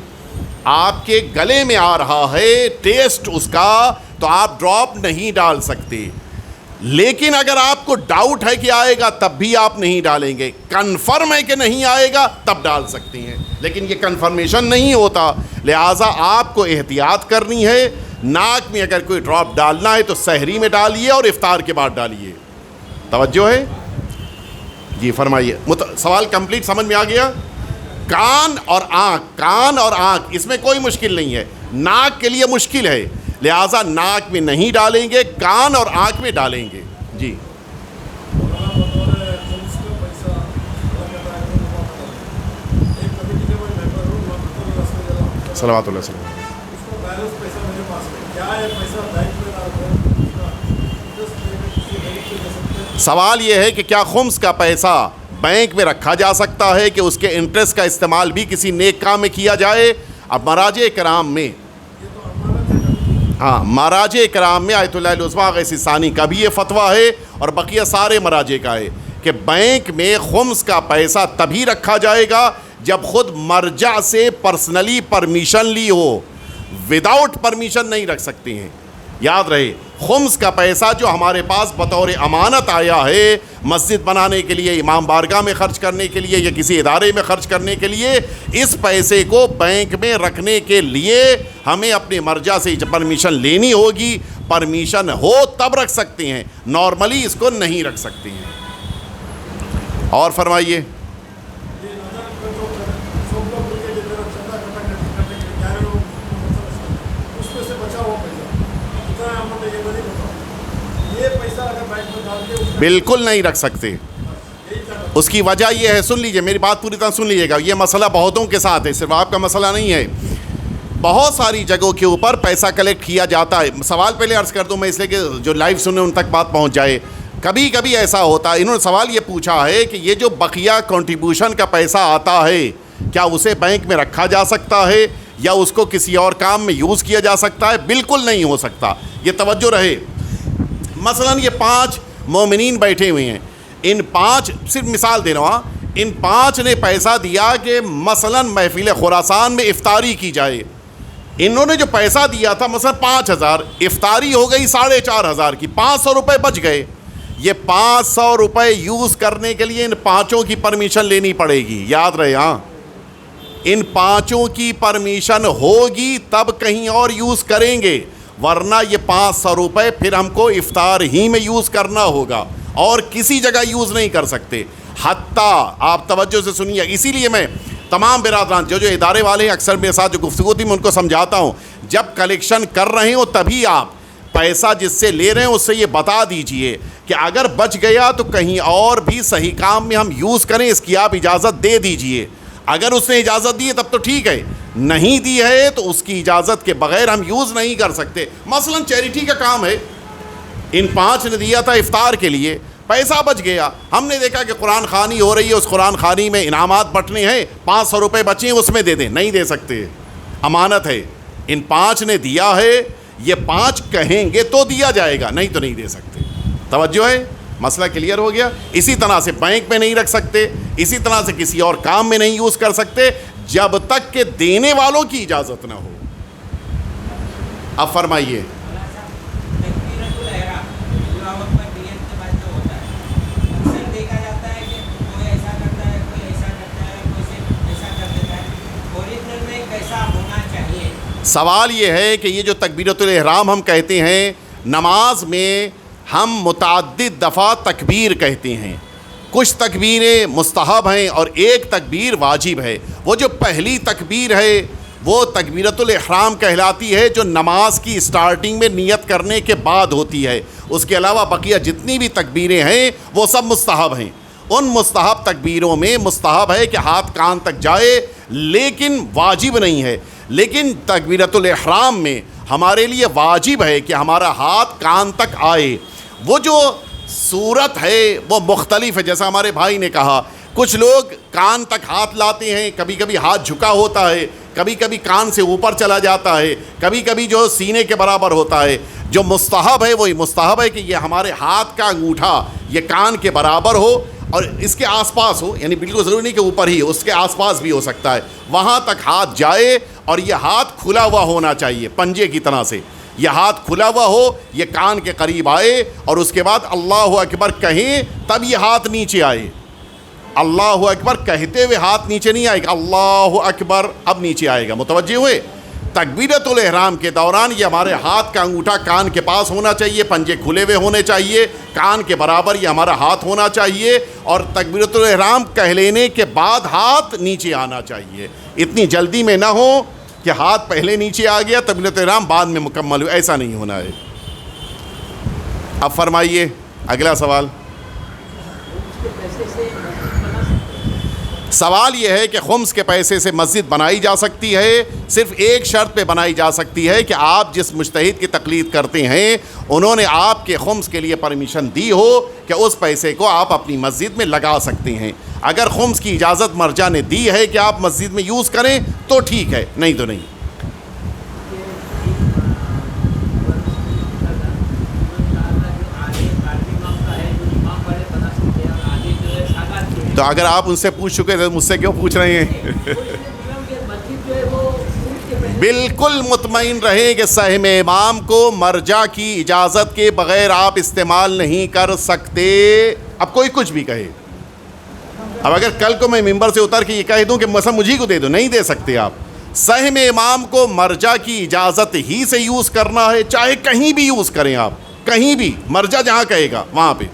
آپ کے گلے میں آ رہا ہے ٹیسٹ اس کا، تو آپ ڈراپ نہیں ڈال سکتے. لیکن اگر آپ کو ڈاؤٹ ہے کہ آئے گا تب بھی آپ نہیں ڈالیں گے. کنفرم ہے کہ نہیں آئے گا تب ڈال سکتے ہیں، لیکن یہ کنفرمیشن نہیں ہوتا، لہٰذا آپ کو احتیاط کرنی ہے. ناک میں اگر کوئی ڈراپ ڈالنا ہے تو سحری میں ڈالیے اور افطار کے بعد ڈالیے. توجہ ہے؟ جی فرمائیے. سوال کمپلیٹ سمجھ میں آ گیا؟ کان اور آنکھ اس میں کوئی مشکل نہیں ہے. ناک کے لیے مشکل ہے، لہٰذا ناک میں نہیں ڈالیں گے، کان اور آنکھ میں ڈالیں گے. جی صلوات اللہ وسلم. سوال یہ ہے کہ کیا خمس کا پیسہ بینک میں رکھا جا سکتا ہے کہ اس کے انٹرسٹ کا استعمال بھی کسی نیک کام میں کیا جائے؟ اب مراجع کرام میں، مراجع کرام میں آیت اللہ العظمیٰ آغا سستانی کا بھی یہ فتویٰ ہے اور بقیہ سارے مراجع کا ہے کہ بینک میں خمس کا پیسہ تبھی رکھا جائے گا جب خود مرجع سے پرسنلی پرمیشن لی ہو. وداؤٹ پرمیشن نہیں رکھ سکتے ہیں. یاد رہے، خمس کا پیسہ جو ہمارے پاس بطور امانت آیا ہے، مسجد بنانے کے لیے، امام بارگاہ میں خرچ کرنے کے لیے یا کسی ادارے میں خرچ کرنے کے لیے، اس پیسے کو بینک میں رکھنے کے لیے ہمیں اپنے مرجع سے پرمیشن لینی ہوگی. پرمیشن ہو تب رکھ سکتے ہیں، نارملی اس کو نہیں رکھ سکتے ہیں. اور فرمائیے. بالکل نہیں رکھ سکتے. اس کی وجہ یہ ہے، سن لیجئے میری بات پوری طرح سن لیجئے گا، یہ مسئلہ بہتوں کے ساتھ ہے، صرف آپ کا مسئلہ نہیں ہے، بہت ساری جگہوں کے اوپر پیسہ کلیکٹ کیا جاتا ہے. سوال پہلے عرض کر دوں میں، اس لیے کہ جو لائیو سنے ان تک بات پہنچ جائے. کبھی کبھی ایسا ہوتا ہے، انہوں نے سوال یہ پوچھا ہے کہ یہ جو بقیہ کنٹریبیوشن کا پیسہ آتا ہے کیا اسے بینک میں رکھا جا سکتا ہے یا اس کو کسی اور کام میں یوز کیا جا سکتا ہے؟ بالکل نہیں ہو سکتا، یہ توجہ رہے. مثلا یہ 5 مومنین بیٹھے ہوئے ہیں، ان 5، صرف مثال دے رہا ہوں، ان 5 نے پیسہ دیا کہ مثلا محفل خراسان میں افطاری کی جائے. انہوں نے جو پیسہ دیا تھا مثلا 5000، افطاری ہو گئی 4500 کی، 500 روپے بچ گئے. یہ 500 روپے یوز کرنے کے لیے ان 5 کی پرمیشن لینی پڑے گی، یاد رہے. ہاں، ان 5 کی پرمیشن ہوگی تب کہیں اور یوز کریں گے، ورنہ یہ 500 روپے پھر ہم کو افطار ہی میں یوز کرنا ہوگا اور کسی جگہ یوز نہیں کر سکتے. حتیٰ آپ توجہ سے سنیے، اسی لیے میں تمام برادران جو ادارے والے ہیں، اکثر میرے ساتھ جو گفتگو تھی میں ان کو سمجھاتا ہوں، جب کلیکشن کر رہے ہوں تبھی آپ پیسہ جس سے لے رہے ہیں اس سے یہ بتا دیجئے کہ اگر بچ گیا تو کہیں اور بھی صحیح کام میں ہم یوز کریں، اس کی آپ اجازت دے دیجئے. اگر اس نے اجازت دی ہے تب تو ٹھیک ہے، نہیں دی ہے تو اس کی اجازت کے بغیر ہم یوز نہیں کر سکتے. مثلا چیریٹی کا کام ہے، ان 5 نے دیا تھا افطار کے لیے، پیسہ بچ گیا، ہم نے دیکھا کہ قرآن خوانی ہو رہی ہے، اس قرآن خوانی میں انعامات بٹنے ہیں، 500 روپے بچے ہیں اس میں دے دیں. نہیں دے سکتے، امانت ہے. ان 5 نے دیا ہے، یہ 5 کہیں گے تو دیا جائے گا، نہیں تو نہیں دے سکتے. توجہ ہے، مسئلہ کلیئر ہو گیا. اسی طرح سے بینک میں نہیں رکھ سکتے، اسی طرح سے کسی اور کام میں نہیں یوز کر سکتے جب تک کہ دینے والوں کی اجازت نہ ہو. اب فرمائیے. سوال یہ ہے کہ یہ جو تکبیرۃ الاحرام ہم کہتے ہیں، نماز میں ہم متعدد دفعہ تکبیر کہتے ہیں. کچھ تکبیریں مستحب ہیں اور ایک تکبیر واجب ہے. وہ جو پہلی تکبیر ہے وہ تکبیرۃ الاحرام کہلاتی ہے، جو نماز کی اسٹارٹنگ میں نیت کرنے کے بعد ہوتی ہے. اس کے علاوہ بقیہ جتنی بھی تکبیریں ہیں وہ سب مستحب ہیں. ان مستحب تکبیروں میں مستحب ہے کہ ہاتھ کان تک جائے، لیکن واجب نہیں ہے. لیکن تکبیرۃ الاحرام میں ہمارے لیے واجب ہے کہ ہمارا ہاتھ کان تک آئے. وہ جو صورت ہے وہ مختلف ہے، جیسا ہمارے بھائی نے کہا، کچھ لوگ کان تک ہاتھ لاتے ہیں، کبھی کبھی ہاتھ جھکا ہوتا ہے، کبھی کبھی کان سے اوپر چلا جاتا ہے، کبھی کبھی جو سینے کے برابر ہوتا ہے. جو مستحب ہے وہی مستحب ہے کہ یہ ہمارے ہاتھ کا انگوٹھا یہ کان کے برابر ہو اور اس کے آس پاس ہو، یعنی بالکل ضروری نہیں کہ اوپر ہی، اس کے آس پاس بھی ہو سکتا ہے. وہاں تک ہاتھ جائے اور یہ ہاتھ کھلا ہوا ہونا چاہیے، پنجے کی طرح سے یہ ہاتھ کھلا ہوا ہو، یہ کان کے قریب آئے اور اس کے بعد اللہ اکبر کہیں تب یہ ہاتھ نیچے آئے. اللہ اکبر کہتے ہوئے ہاتھ نیچے نہیں آئے گا، اللہ اکبر اب نیچے آئے گا. متوجہ ہوئے؟ تکبیرۃ الاحرام کے دوران یہ ہمارے ہاتھ کا انگوٹھا کان کے پاس ہونا چاہیے، پنجے کھلے ہوئے ہونے چاہیے، کان کے برابر یہ ہمارا ہاتھ ہونا چاہیے، اور تکبیرۃ الاحرام کہہ لینے کے بعد ہاتھ نیچے آنا چاہیے. اتنی جلدی میں نہ ہو کہ ہاتھ پہلے نیچے آ گیا تکبیرۃ الاحرام بعد میں مکمل ہو، ایسا نہیں ہونا ہے. اب فرمائیے اگلا سوال. سوال یہ ہے کہ خمس کے پیسے سے مسجد بنائی جا سکتی ہے، صرف ایک شرط پہ بنائی جا سکتی ہے کہ آپ جس مجتہد کی تقلید کرتے ہیں انہوں نے آپ کے خمس کے لیے پرمیشن دی ہو کہ اس پیسے کو آپ اپنی مسجد میں لگا سکتے ہیں. اگر خمس کی اجازت مرجع نے دی ہے کہ آپ مسجد میں یوز کریں تو ٹھیک ہے، نہیں تو نہیں. تو اگر آپ ان سے پوچھ چکے تھے مجھ سے کیوں پوچھ رہے ہیں؟ بالکل مطمئن رہیں کہ سہم امام کو مرجع کی اجازت کے بغیر آپ استعمال نہیں کر سکتے. اب کوئی کچھ بھی کہے، اب اگر کل کو میں ممبر سے اتر کے یہ کہہ دوں کہ مثلا مجھے کو دے دو، نہیں دے سکتے آپ. سہم امام کو مرجع کی اجازت ہی سے یوز کرنا ہے، چاہے کہیں بھی یوز کریں آپ، کہیں بھی مرجع جہاں کہے گا وہاں پہ،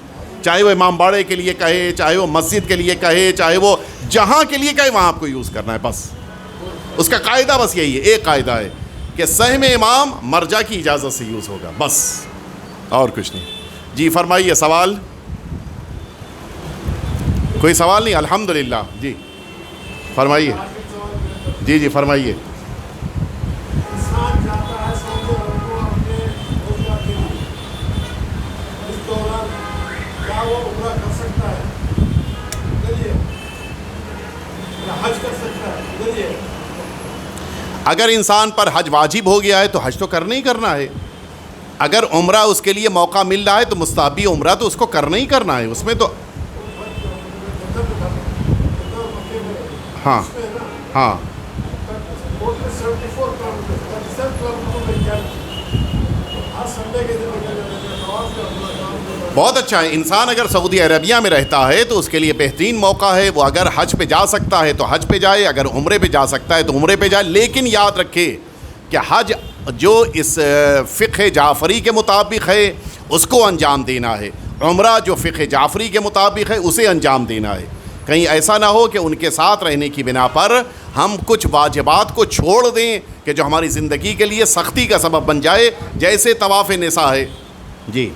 چاہے وہ امام باڑے کے لیے کہے، چاہے وہ مسجد کے لیے کہے، چاہے وہ جہاں کے لیے کہے، وہاں آپ کو یوز کرنا ہے. بس اس کا قاعدہ بس یہی ہے، ایک قاعدہ ہے کہ سہم امام مرجع کی اجازت سے یوز ہوگا، بس اور کچھ نہیں. جی فرمائیے سوال. کوئی سوال نہیں؟ الحمدللہ. جی فرمائیے. جی جی فرمائیے. انسان جاتا ہے سعودی عرب کو اپنے روزگار کے لیے، اس دوران کیا وہ عمرہ کر سکتا ہے؟ چلیے، یا حج کر سکتا ہے؟ چلیے، اگر انسان پر حج واجب ہو گیا ہے تو حج تو کرنا ہی کرنا ہے. اگر عمرہ اس کے لیے موقع مل رہا ہے تو مستحبی عمرہ تو اس کو کرنا ہی کرنا ہے. اس میں تو ہاں ہاں بہت اچھا ہے. انسان اگر سعودی عربیہ میں رہتا ہے تو اس کے لیے بہترین موقع ہے. وہ اگر حج پہ جا سکتا ہے تو حج پہ جائے, اگر عمرے پہ جا سکتا ہے تو عمرے پہ جائے. لیکن یاد رکھے کہ حج جو اس فقہ جعفری کے مطابق ہے اس کو انجام دینا ہے, عمرہ جو فقہ جعفری کے مطابق ہے اسے انجام دینا ہے. کہیں ایسا نہ ہو کہ ان کے ساتھ رہنے کی بنا پر ہم کچھ واجبات کو چھوڑ دیں کہ جو ہماری زندگی کے لیے سختی کا سبب بن جائے, جیسے طواف نساء ہے. جی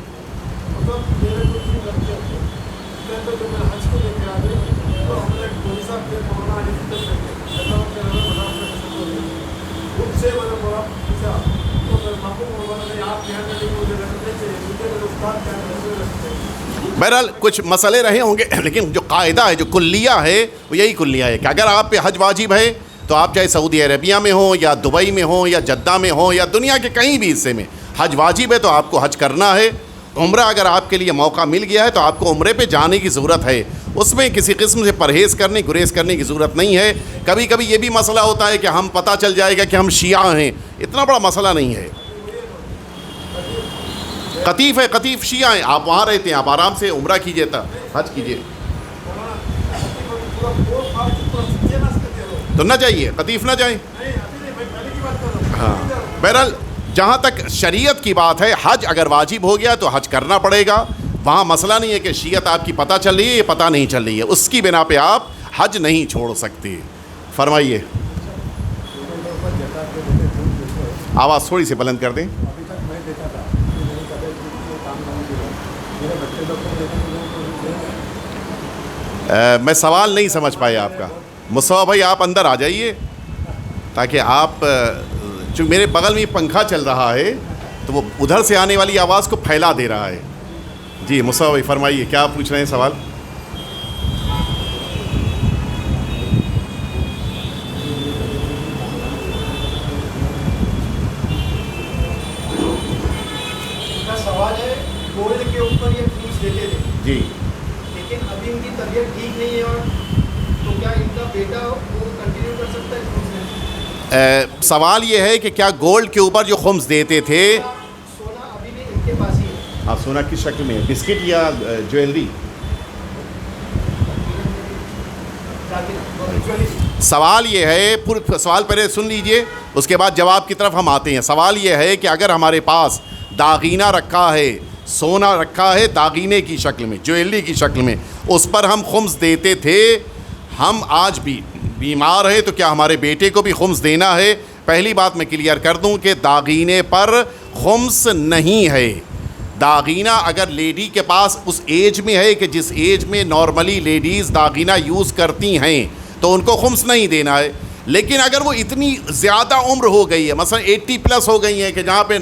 بہرحال کچھ مسئلے رہے ہوں گے, لیکن جو قاعدہ ہے, جو کلیہ ہے, وہ یہی کلیہ ہے کہ اگر آپ پہ حج واجب ہے تو آپ چاہے سعودی عربیہ میں ہوں یا دبئی میں ہوں یا جدہ میں ہوں یا دنیا کے کہیں بھی حصے میں حج واجب ہے تو آپ کو حج کرنا ہے. عمرہ اگر آپ کے لیے موقع مل گیا ہے تو آپ کو عمرے پہ جانے کی ضرورت ہے. اس میں کسی قسم سے پرہیز کرنے, گریز کرنے کی ضرورت نہیں ہے. کبھی کبھی یہ بھی مسئلہ ہوتا ہے کہ ہم پتہ چل جائے گا کہ ہم شیعہ ہیں, اتنا بڑا مسئلہ نہیں ہے. قطیف ہے, قطیف شیعہ ہیں, آپ وہاں رہتے ہیں, آپ آرام سے عمرہ کیجیے, تھا حج کیجیے تو نہ جائیے, قطیف نہ جائیں. ہاں بہرحال جہاں تک شریعت کی بات ہے, حج اگر واجب ہو گیا تو حج کرنا پڑے گا. وہاں مسئلہ نہیں ہے کہ شیعت آپ کی پتہ چل رہی ہے, یہ پتہ نہیں چل رہی ہے, اس کی بنا پہ آپ حج نہیں چھوڑ سکتے. فرمائیے, آواز تھوڑی سی بلند کر دیں. میں سوال نہیں سمجھ پایا آپ کا. مصطفیٰ بھائی آپ اندر آ جائیے تاکہ آپ, چونکہ میرے بغل میں پنکھا چل رہا ہے تو وہ ادھر سے آنے والی آواز کو پھیلا دے رہا ہے. جی مصطفیٰ بھائی فرمائیے, کیا آپ پوچھ رہے ہیں سوال؟ سوال ہے, گولڈ کے اوپر یہ فیس دیتے تھے جی, لیکن ابھی ان کی طبیعت ٹھیک نہیں ہے, اور تو کیا ان کا بیٹا وہ کنٹینیو کر سکتا ہے اس؟ سوال یہ ہے کہ کیا گولڈ کے اوپر جو خمس دیتے تھے, سونا ابھی بھی ان کے پاس ہی ہے. آپ سونا کس شکل میں, بسکٹ یا جویلری؟ سوال یہ ہے, سوال پہلے سن لیجئے اس کے بعد جواب کی طرف ہم آتے ہیں. سوال یہ ہے کہ اگر ہمارے پاس داغینہ رکھا ہے, سونا رکھا ہے داغینے کی شکل میں, جویلری کی شکل میں, اس پر ہم خمس دیتے تھے, ہم آج بھی بیمار ہیں تو کیا ہمارے بیٹے کو بھی خمس دینا ہے؟ پہلی بات میں کلیئر کر دوں کہ داغینے پر خمس نہیں ہے. داغینہ اگر لیڈی کے پاس اس ایج میں ہے کہ جس ایج میں نارملی لیڈیز داغینہ یوز کرتی ہیں تو ان کو خمس نہیں دینا ہے. لیکن اگر وہ اتنی زیادہ عمر ہو گئی ہے, مثلا 80+ ہو گئی ہیں کہ جہاں پہ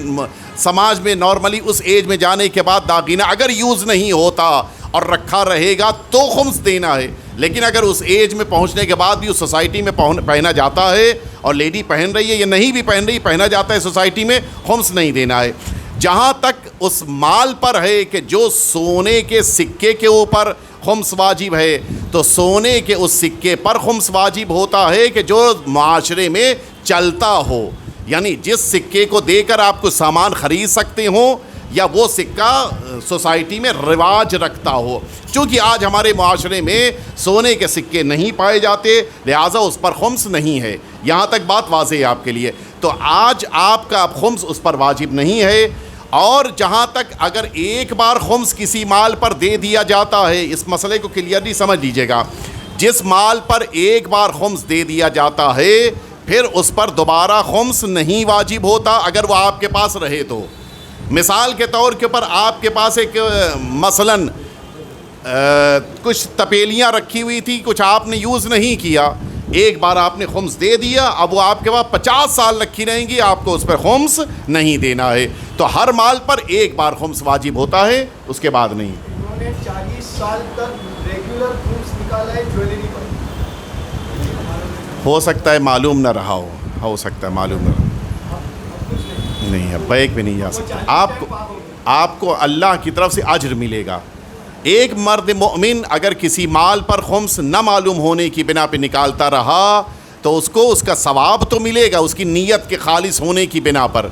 سماج میں نارملی اس ایج میں جانے کے بعد داغینہ اگر یوز نہیں ہوتا اور رکھا رہے گا تو خمس دینا ہے. لیکن اگر اس ایج میں پہنچنے کے بعد بھی اس سوسائٹی میں پہنا جاتا ہے اور لیڈی پہن رہی ہے یا نہیں بھی پہن رہی, پہنا جاتا ہے سوسائٹی میں, خمس نہیں دینا ہے. جہاں تک اس مال پر ہے کہ جو سونے کے سکے کے اوپر خمس واجب ہے, تو سونے کے اس سکے پر خمس واجب ہوتا ہے کہ جو معاشرے میں چلتا ہو, یعنی جس سکے کو دے کر آپ کو سامان خرید سکتے ہوں یا وہ سکہ سوسائٹی میں رواج رکھتا ہو. چونکہ آج ہمارے معاشرے میں سونے کے سکے نہیں پائے جاتے, لہٰذا اس پر خمس نہیں ہے. یہاں تک بات واضح ہے آپ کے لیے. تو آج آپ کا خمس اس پر واجب نہیں ہے. اور جہاں تک اگر ایک بار خمس کسی مال پر دے دیا جاتا ہے, اس مسئلے کو کلیئرلی سمجھ لیجئے گا, جس مال پر ایک بار خمس دے دیا جاتا ہے پھر اس پر دوبارہ خمس نہیں واجب ہوتا اگر وہ آپ کے پاس رہے تو. مثال کے طور کے اوپر آپ کے پاس ایک مثلاً کچھ تپیلیاں رکھی ہوئی تھی، کچھ آپ نے یوز نہیں کیا، ایک بار آپ نے خمس دے دیا، اب وہ آپ کے پاس 50 سال رکھی رہیں گی، آپ کو اس پر خمس نہیں دینا ہے. تو ہر مال پر ایک بار خمس واجب ہوتا ہے، اس کے بعد نہیں. انہوں نے 40 سال تک ریگولر خمس نکالا ہے جویلری پر. ہو سکتا ہے معلوم نہ رہا ہو سکتا ہے معلوم نہ رہا. نہیں، اب بیک بھی نہیں جا سکتا. آپ کو اللہ کی طرف سے اجر ملے گا. ایک مرد مومن اگر کسی مال پر خمس نہ معلوم ہونے کی بنا پہ نکالتا رہا تو اس کو اس کا ثواب تو ملے گا اس کی نیت کے خالص ہونے کی بنا پر،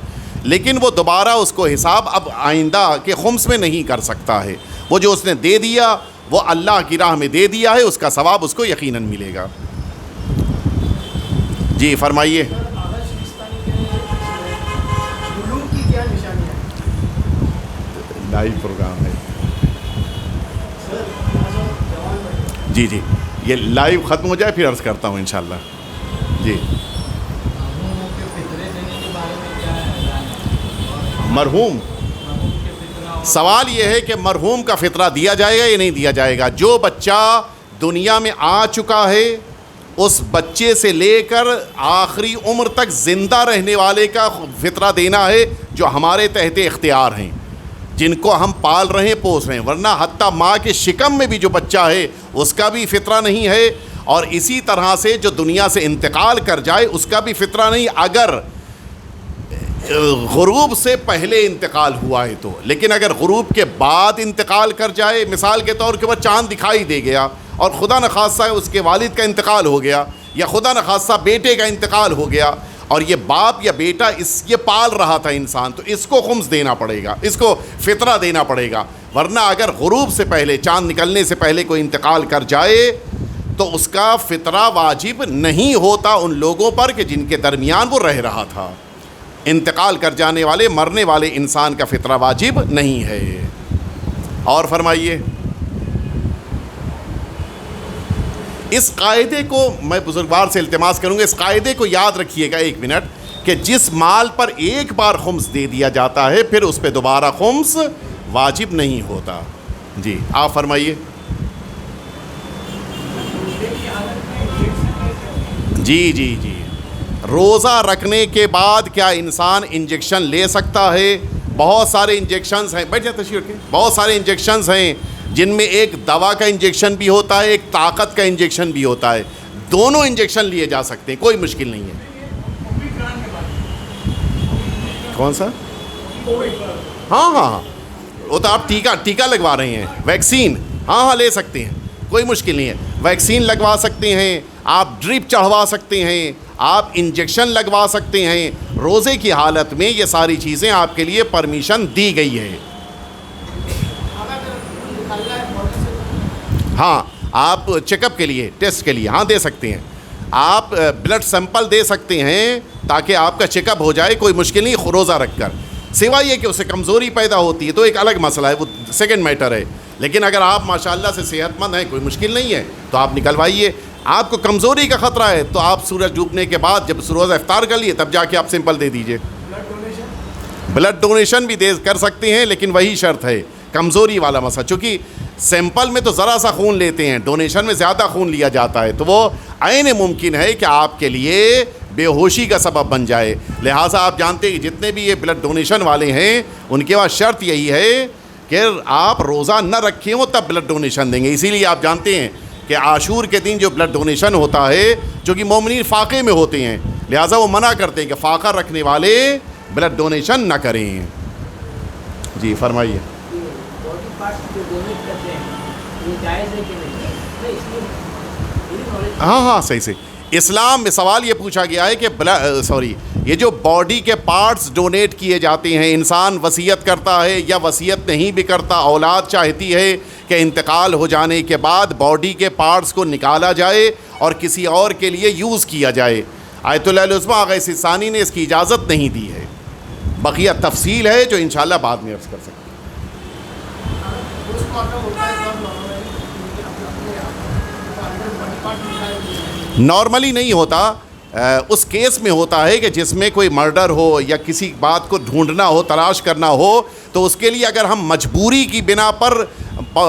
لیکن وہ دوبارہ اس کو حساب اب آئندہ کے خمس میں نہیں کر سکتا ہے. وہ جو اس نے دے دیا وہ اللہ کی راہ میں دے دیا ہے، اس کا ثواب اس کو یقیناً ملے گا. جی فرمائیے. لائیو پروگرام ہے. جی جی، یہ لائیو ختم ہو جائے پھر عرض کرتا ہوں انشاءاللہ. جی. مرحوم، سوال یہ ہے کہ مرحوم کا فطرہ دیا جائے گا یا نہیں دیا جائے گا. جو بچہ دنیا میں آ چکا ہے اس بچے سے لے کر آخری عمر تک زندہ رہنے والے کا فطرہ دینا ہے جو ہمارے تحت اختیار ہیں، جن کو ہم پال رہے ہیں پوس رہے ہیں. ورنہ حتیٰ ماں کے شکم میں بھی جو بچہ ہے اس کا بھی فطرہ نہیں ہے، اور اسی طرح سے جو دنیا سے انتقال کر جائے اس کا بھی فطرہ نہیں اگر غروب سے پہلے انتقال ہوا ہے تو. لیکن اگر غروب کے بعد انتقال کر جائے، مثال کے طور پر چاند دکھائی دے گیا اور خدا نخواستہ اس کے والد کا انتقال ہو گیا یا خدا نخواستہ بیٹے کا انتقال ہو گیا اور یہ باپ یا بیٹا یہ پال رہا تھا انسان، تو اس کو خمس دینا پڑے گا، اس کو فطرہ دینا پڑے گا. ورنہ اگر غروب سے پہلے، چاند نکلنے سے پہلے کوئی انتقال کر جائے تو اس کا فطرہ واجب نہیں ہوتا ان لوگوں پر کہ جن کے درمیان وہ رہ رہا تھا. انتقال کر جانے والے، مرنے والے انسان کا فطرہ واجب نہیں ہے. اور فرمائیے. اس قاعدے کو میں بزرگوار سے التماس کروں گا، اس قاعدے کو یاد رکھیے گا 1 منٹ، کہ جس مال پر ایک بار خمس دے دیا جاتا ہے پھر اس پہ دوبارہ خمس واجب نہیں ہوتا. جی آپ فرمائیے. جی جی جی، روزہ رکھنے کے بعد کیا انسان انجیکشن لے سکتا ہے؟ بہت سارے انجیکشنز ہیں، بیٹھ جائے تشریف رکھیں. بہت سارے انجیکشنز ہیں جن میں ایک دوا کا انجیکشن بھی ہوتا ہے، ایک طاقت کا انجیکشن بھی ہوتا ہے. دونوں انجیکشن لیے جا سکتے ہیں، کوئی مشکل نہیں ہے. کون سا؟ ہاں ہاں ہاں، وہ تو آپ ٹیکا لگوا رہے ہیں، ویکسین. ہاں لے سکتے ہیں، کوئی مشکل نہیں ہے. ویکسین لگوا سکتے ہیں آپ، ڈرپ چڑھوا سکتے ہیں آپ، انجیکشن لگوا سکتے ہیں. روزے کی حالت میں یہ ساری چیزیں آپ کے لیے پرمیشن دی گئی ہے. ہاں آپ چیک اپ کے لیے، ٹیسٹ کے لیے ہاں دے سکتے ہیں. آپ بلڈ سیمپل دے سکتے ہیں تاکہ آپ کا چیک اپ ہو جائے، کوئی مشکل نہیں روزہ رکھ کر. سوائے یہ کہ اسے کمزوری پیدا ہوتی ہے تو ایک الگ مسئلہ ہے، وہ سیکنڈ میٹر ہے. لیکن اگر آپ ماشاءاللہ سے صحت مند ہیں، کوئی مشکل نہیں ہے تو آپ نکلوائیے. آپ کو کمزوری کا خطرہ ہے تو آپ سورج ڈوبنے کے بعد جب روزہ افطار کر لیے تب جا کے آپ سمپل دے دیجئے. بلڈ ڈونیشن بھی کر سکتے ہیں، لیکن وہی شرط ہے کمزوری والا مسئلہ. چونکہ سیمپل میں تو ذرا سا خون لیتے ہیں، ڈونیشن میں زیادہ خون لیا جاتا ہے تو وہ عین ممکن ہے کہ آپ کے لیے بے ہوشی کا سبب بن جائے. لہٰذا آپ جانتے ہیں کہ جتنے بھی یہ بلڈ ڈونیشن والے ہیں ان کے پاس شرط یہی ہے کہ آپ روزہ نہ رکھے ہوں تب بلڈ ڈونیشن دیں گے. اسی لیے آپ جانتے ہیں کہ عاشور کے دن جو بلڈ ڈونیشن ہوتا ہے، جو کہ مومنین فاقے میں ہوتے ہیں، لہٰذا وہ منع کرتے ہیں کہ فاقہ رکھنے والے بلڈ ڈونیشن نہ کریں. جی فرمائیے. ہاں صحیح سے. اسلام میں سوال یہ پوچھا گیا ہے کہ یہ جو باڈی کے پارٹس ڈونیٹ کیے جاتے ہیں، انسان وصیت کرتا ہے یا وصیت نہیں بھی کرتا، اولاد چاہتی ہے کہ انتقال ہو جانے کے بعد باڈی کے پارٹس کو نکالا جائے اور کسی اور کے لیے یوز کیا جائے. آیت اللہ العظمیٰ آغا ثانی نے اس کی اجازت نہیں دی ہے. بقیہ تفصیل ہے جو انشاءاللہ بعد میں عرض کر سکتے ہیں. نارملی نہیں ہوتا، اس کیس میں ہوتا ہے کہ جس میں کوئی مرڈر ہو یا کسی بات کو ڈھونڈنا ہو، تلاش کرنا ہو، تو اس کے لیے اگر ہم مجبوری کی بنا پر